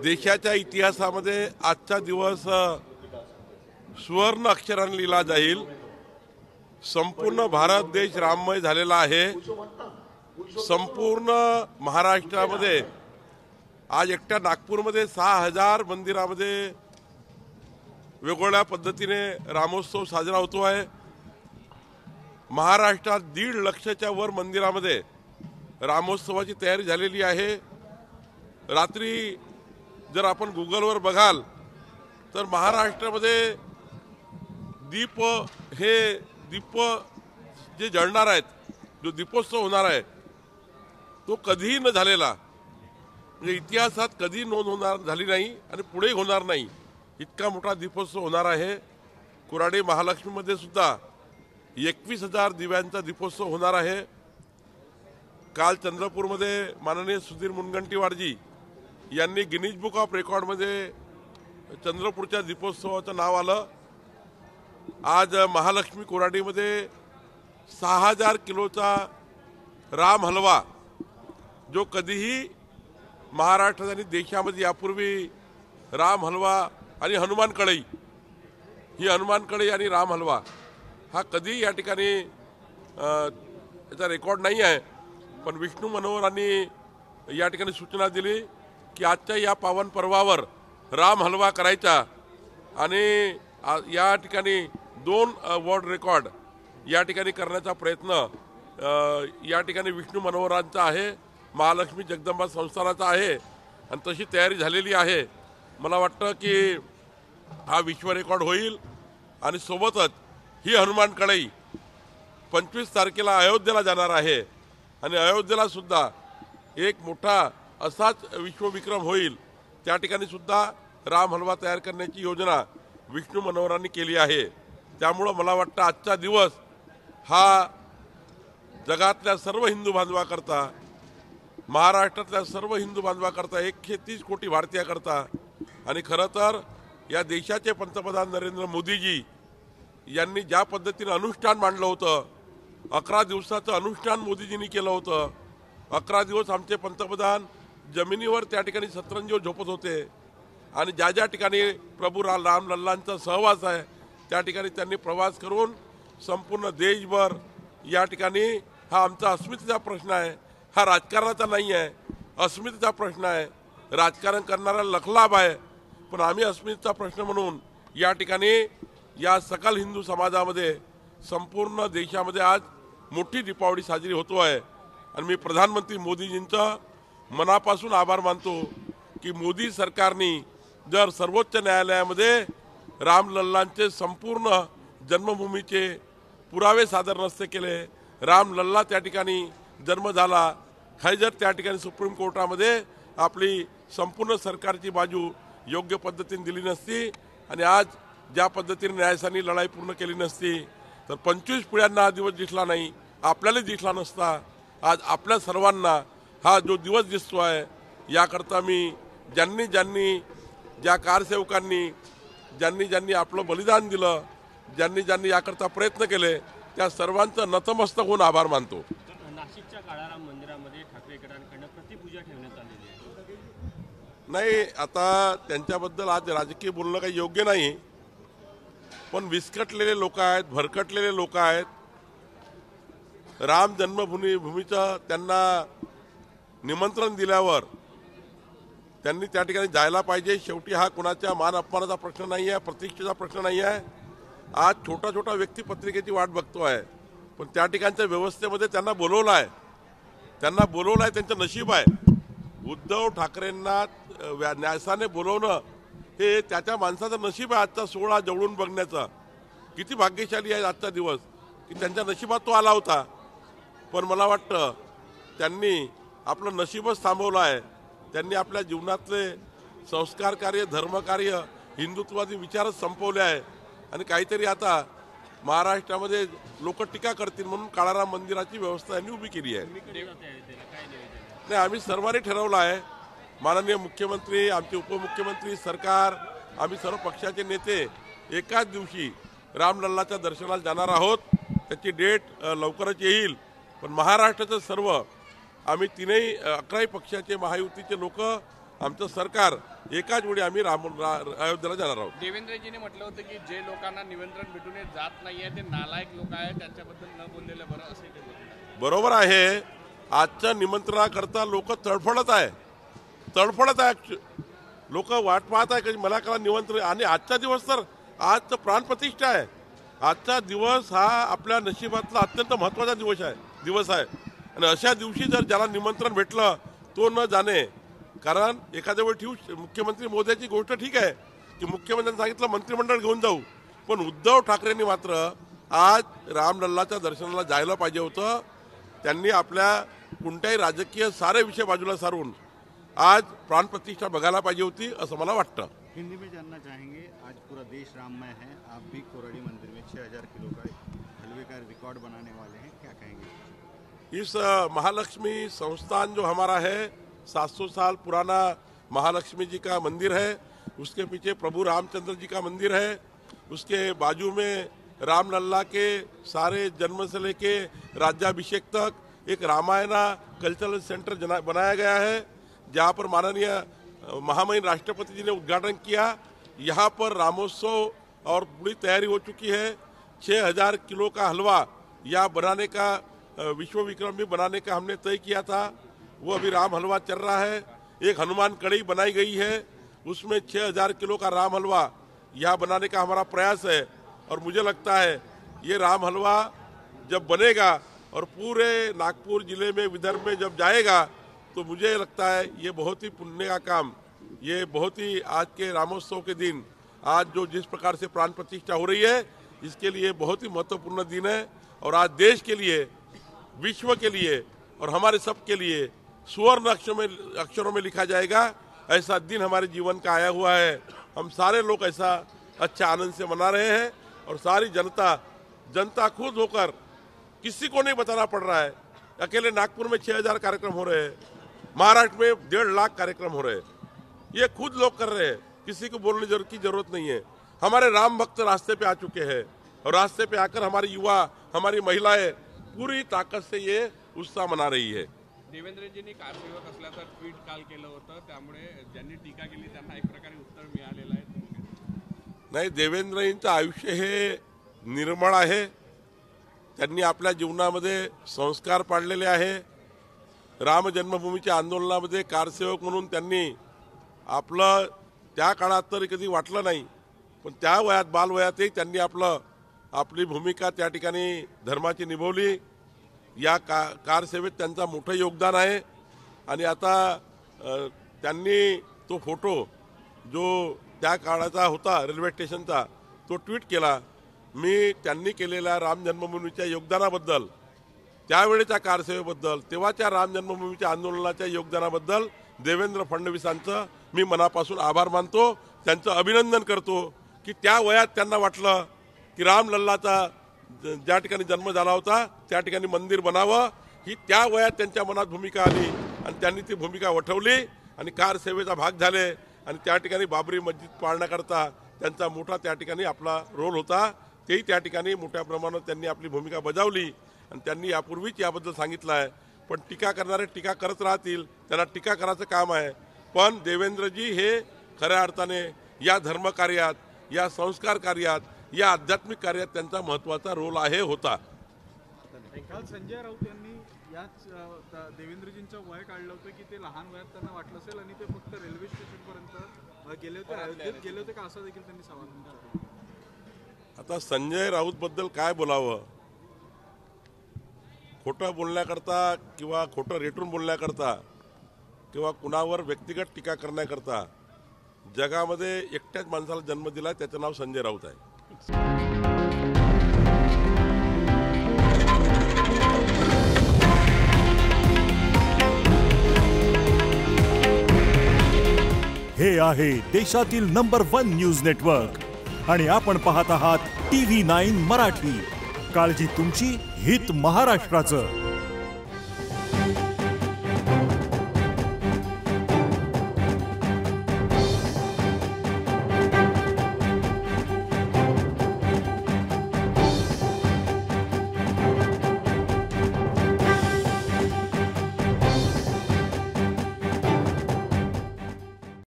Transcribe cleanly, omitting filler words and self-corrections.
देशाच्या इतिहासामध्ये आजचा दिवस सुवर्ण अक्षराने लिहिला जाईल। संपूर्ण भारत देश राममय झालेला आहे। संपूर्ण महाराष्ट्रामध्ये आज एकट्या नागपूरमध्ये 6000 मंदिरामध्ये वेगवेगळ्या पद्धतीने रामोत्सव साजरा होतो आहे। महाराष्ट्रात 1.5 लाखाच्या वर मंदिरामध्ये रामोत्सवाची तयारी झालेली आहे। रात्री जर आपण गुगलवर बघाल तर महाराष्ट्रामध्ये दीप जे जळणार आहेत, जो दीपोत्सव होणार आहे तो कधीही न झालेला, म्हणजे इतिहासात कधी नोंद झाली नाही आणि पुढे होणार नाही इतका मोठा दीपोत्सव होणार आहे। कुऱ्हाडी महालक्ष्मीमध्ये सुद्धा 21,000 दिव्यांचा दीपोत्सव होणार आहे। काल चंद्रपूरमध्ये माननीय सुधीर मुनगंटीवारजी यांनी गिनीज बुक ऑफ रेकॉर्डमध्ये चंद्रपूरच्या दीपोत्सवाचं नाव आलं। आज महालक्ष्मी कोराडीमध्ये 6000 किलोचा राम हलवा, जो कधीही महाराष्ट्रात आणि देशामध्ये यापूर्वी राम हलवा आणि हनुमान कढई, ही हनुमान कढई आणि राम हलवा हा कधी या ठिकाणी याचा रेकॉर्ड नाही आहे। पण विष्णू मनोहरांनी या ठिकाणी सूचना दिली की आजच्या या पावन पर्वावर राम हलवा करायचा आणि या ठिकाणी 2 वर्ल्ड रेकॉर्ड या ठिकाणी करण्याचा प्रयत्न या ठिकाणी विष्णू मनोहरांचा आहे, महालक्ष्मी जगदंबा संस्थानाचा आहे आणि तशी तयारी झालेली आहे। मला वाटतं की हा विश्व रेकॉर्ड होईल आणि सोबतच ही हनुमान कढई 25 तारखेला अयोध्येला जाणार आहे आणि अयोध्येला सुद्धा एक मोठा असाच विश्वविक्रम होईल। त्या ठिकाणी सुद्धा राम हलवा तयार करण्याची योजना विष्णू मनोहरांनी केली आहे। त्यामुळे मला वाटतं आजचा दिवस हा जगातल्या सर्व हिंदू बांधवाकरता, महाराष्ट्रातल्या सर्व हिंदू बांधवाकरता, 130 कोटी भारतीयाकरता आणि खरं तर या देशाचे पंतप्रधान नरेंद्र मोदीजी यांनी ज्या पद्धतीने अनुष्ठान मांडलं होतं, 11 दिवसाचं अनुष्ठान मोदीजींनी केलं होतं। 11 दिवस आमचे पंतप्रधान जमिनीवर त्या ठिकाणी सतरंजीवर झोपत होते आणि ज्या ज्या ठिकाणी प्रभू राम लल्लांचा सहवास आहे त्या ठिकाणी त्यांनी प्रवास करून संपूर्ण देशभर या ठिकाणी हा आमचा अस्मितेचा प्रश्न आहे, हा राजकारणाचा नाही आहे, अस्मितेचा प्रश्न आहे। राजकारण करणारा लखलाभ आहे, पण आम्ही अस्मितेचा प्रश्न म्हणून या ठिकाणी या सकल हिंदू समाजामध्ये संपूर्ण देशामध्ये आज मोठी दीपावली साजरी होतो आहे। आणि मी प्रधानमंत्री मोदीजींचा मनापासून आभार मानतो की मोदी सरकारने जर सर्वोच्च न्यायालयामध्ये रामलल्लांचे संपूर्ण जन्मभूमीचे पुरावे सादर नसते केले, रामलल्ला त्या ठिकाणी जन्म झाला, हे जर त्या ठिकाणी सुप्रीम कोर्टामध्ये आपली संपूर्ण सरकारची बाजू योग्य पद्धतीने दिली नसती आणि आज ज्या पद्धतीने न्यायालयाने लढाई पूर्ण केली नसती तर 25 पिढ्यांना हा दिवस दिसला नाही, आपल्याला दिसला नसता। आज आपल्या सर्वांना हा जो दिवस दिसतो आहे याकरता मी ज्या कारसेवकांनी ज्यांनी आपलं बलिदान दिलं, ज्यांनी याकरता प्रयत्न केले त्या सर्वांचं नतमस्तक होऊन आभार मानतो। नाशिकच्या काळाराम मंदिरामध्ये ठाकरे गटांकडून प्रतिपूजा ठेवण्यात आलेली आहे। नाही, आता त्यांच्याबद्दल आज राजकीय बोलणं काही योग्य नाही, पण विस्कटलेले लोक आहेत, भरकटलेले लोक आहेत। राम जन्मभूमीचं त्यांना निमंत्रण दिल्यावर त्यांनी त्या ठिकाणी जायला पाहिजे। शेवटी हा कुणाच्या मान अपमानाचा प्रश्न नाही आहे, प्रतिष्ठेचा प्रश्न नाही आहे। आज छोटा व्यक्ती पत्रिकेची वाट बघतो आहे, पण त्या ठिकाणच्या व्यवस्थेमध्ये त्यांना बोलवलं आहे, त्यांचं नशीब आहे। उद्धव ठाकरेंना न्यासाने बोलवणं हे त्याच्या माणसाचं नशीब आहे। आजचा सोहळा जवळून बघण्याचा किती भाग्यशाली आहे आजचा दिवस की त्यांच्या नशिबात तो आला होता। पण मला वाटतं त्यांनी आपलं नशीबच थांबवलं आहे। त्यांनी आपल्या जीवनातले संस्कार कार्य, धर्मकार्य, हिंदुत्वादी विचारच संपवले आहे आणि काहीतरी आता महाराष्ट्रामध्ये लोक टीका करतील म्हणून काळाराम मंदिराची व्यवस्था यांनी उभी केली आहे। नाही, आम्ही सर्वांनी ठरवलं आहे, माननीय मुख्यमंत्री, आमचे उपमुख्यमंत्री, सरकार, आम्ही सर्व पक्षाचे नेते एकाच दिवशी रामलल्लाच्या दर्शनाला जाणार आहोत। त्याची डेट लवकरच येईल, पण महाराष्ट्राचं सर्व आम्ही 11ही पक्षाचे महायुतीचे लोक आमचं सरकार एकाच वेळी आम्ही अयोध्येला जाणार आहोत. देवेंद्रजींनी म्हटलं होतं की जे लोकांना निमंत्रण भेटून जात नाहीये ते नालायक लोक आहेत, त्यांच्याबद्दल न बोललेलं बरं असं ते बोलतात. बरोबर आहे. आजच्या निमंत्रणाकरता लोक तडफडत आहे. लोक वाट पाहत आहे की मला करा निमंत्रण. आणि आजचा दिवस तर आज प्राणप्रतिष्ठा आहे. आजचा दिवस हा आपल्या नशिबातला अत्यंत महत्त्वाचा दिवस आहे. आणि अशा दिवशी जर ज्याला निमंत्रण भेटलं तो न जाणे, कारण एखाद्या वेळी मुख्यमंत्री मोदीची गोष्ट ठीक आहे की मुख्यमंत्र्यांनी सांगितलं मंत्रिमंडळ घेऊन जाऊ, पण उद्धव ठाकरेंनी मात्र आज रामलल्लाच्या दर्शनाला जायला पाहिजे होतं. त्यांनी आपल्या कोणत्याही राजकीय सारे विषय बाजूला सारून आज प्राणप्रतिष्ठा बघायला पाहिजे होती असं मला वाटतं. हिंदी में जानना चाहेंगे, आज पूरा देश राममय है, आप भी कोराडी मंदिर में 6000 किलो का हलवे का रिकॉर्ड बनाने वाले हैं, क्या कहेंगे? इस महालक्ष्मी संस्थान जो हमारा है 700 साल पुराना महालक्ष्मी जी का मंदिर है. उसके पीछे प्रभु रामचंद्र जी का मंदिर है. उसके बाजू में रामलल्ला के सारे जन्म से लेके राज्याभिषेक तक एक रामायणा कल्चरल सेंटर बनाया गया है, जहाँ पर माननीय महामहिम राष्ट्रपति जी ने उद्घाटन किया. यहाँ पर रामोत्सव और पूरी तैयारी हो चुकी है. 6000 किलो का हलवा या बनाने का विश्व विक्रम भी बनाने का हमने तय किया था. वो अभी राम हलवा चल रहा है. एक हनुमान कढ़ी बनाई गई है, उसमें 6000 किलो का राम हलवा यहाँ बनाने का हमारा प्रयास है. और मुझे लगता है ये राम हलवा जब बनेगा और पूरे नागपुर जिले में विदर्भ में जब जाएगा तो मुझे लगता है ये बहुत ही पुण्य का काम, ये बहुत ही आज के रामोत्सव के दिन आज जो जिस प्रकार से प्राण प्रतिष्ठा हो रही है इसके लिए बहुत ही महत्वपूर्ण दिन है. और आज देश के लिए, विश्व के लिए और हमारे सब के लिए सुवर्ण अक्षरों में लिखा जाएगा ऐसा दिन हमारे जीवन का आया हुआ है. हम सारे लोग ऐसा अच्छा आनंद से मना रहे हैं और सारी जनता खुद होकर, किसी को नहीं बताना पड़ रहा है. अकेले नागपुर में 6000 कार्यक्रम हो रहे हैं, महाराष्ट्र में 1.5 लाख कार्यक्रम हो रहे हैं. ये खुद लोग कर रहे हैं, किसी को बोलने की जरूरत नहीं है. हमारे राम भक्त रास्ते पे आ चुके हैं और रास्ते पे आकर हमारे युवा, हमारी महिलाएं पूरी ताकद से ये उत्साह मना रही है. देवेंद्रजींनी कारसेवक असल्याचं ट्विट काल केलं होतं, त्यामुळे ज्यांनी टीका केली त्यांना एक प्रकारे उत्तर मिळालेलं आहे. नाही, देवेंद्रजींचं आयुष्य हे निर्मळ आहे. त्यांनी आपल्या जीवनामध्ये संस्कार पाडलेले आहे. राम जन्मभूमीच्या आंदोलनामध्ये कारसेवक म्हणून त्यांनी आपलं त्या काळात तरी कधी वाटलं नाही, पण त्या वयात, बालवयातही त्यांनी आपली भूमिका त्या ठिकाणी धर्माची निभवली. या कारसेवेत त्यांचं मोठं योगदान आहे. आणि आता त्यांनी तो फोटो जो त्या काळाचा होता रेल्वे स्टेशनचा तो ट्विट केला. मी त्यांनी केलेल्या राम जन्मभूमीच्या योगदानाबद्दल, त्यावेळेच्या कारसेवेबद्दल, तेव्हाच्या राम जन्मभूमीच्या आंदोलनाच्या योगदानाबद्दल देवेंद्र फडणवीसांचं मी मनापासून आभार मानतो. त्यांचं अभिनंदन करतो की त्या वयात त्यांना वाटलं की रामलल्लाचा ज्या ठिकाणी जन्म झाला होता त्या ठिकाणी मंदिर बनावं. ही त्या वयात त्यांच्या मनात भूमिका आली आणि त्यांनी ती भूमिका वठवली आणि कारसेवेचा भाग झाले. आणि त्या ठिकाणी बाबरी मस्जिद पाळण्याकरता त्यांचा मोठा त्या ठिकाणी आपला रोल होता. तेही त्या ठिकाणी मोठ्या प्रमाणात त्यांनी आपली भूमिका बजावली आणि त्यांनी यापूर्वीच याबद्दल सांगितलं आहे. पण टीका करणारे टीका करत राहतील, त्यांना टीका करायचं काम आहे. पण देवेंद्रजी हे खऱ्या अर्थाने या धर्मकार्यात, या संस्कार कार्यात, या आध्यात्मिक कार्यात त्यांचा महत्त्वाचा रोल होता. काल संजय राऊत यांनी याच देवेंद्रजींचं वय काढलं होतं की ते लहान वयात त्यांना वाटलं असेल आणि ते फक्त रेल्वे स्टेशनपर्यंत गेले होते, अयोध्येत गेले होते का असं देखील त्यांनी सवाल विचारला. आता संजय राऊत बद्दल काय बोलावं? खोटं बोलण्याकरता किंवा खोटं रेटून बोलण्याकरता किंवा कुणावर व्यक्तिगत टीका करण्याकरता जगामध्ये एकट्याच माणसाला जन्म दिला, त्याचं नाव संजय राऊत आहे. हे आहे देशातील नंबर 1 न्यूज नेटवर्क आणि आपण पाहत आहात TV9 मराठी. काळजी तुमची, हित महाराष्ट्राचं.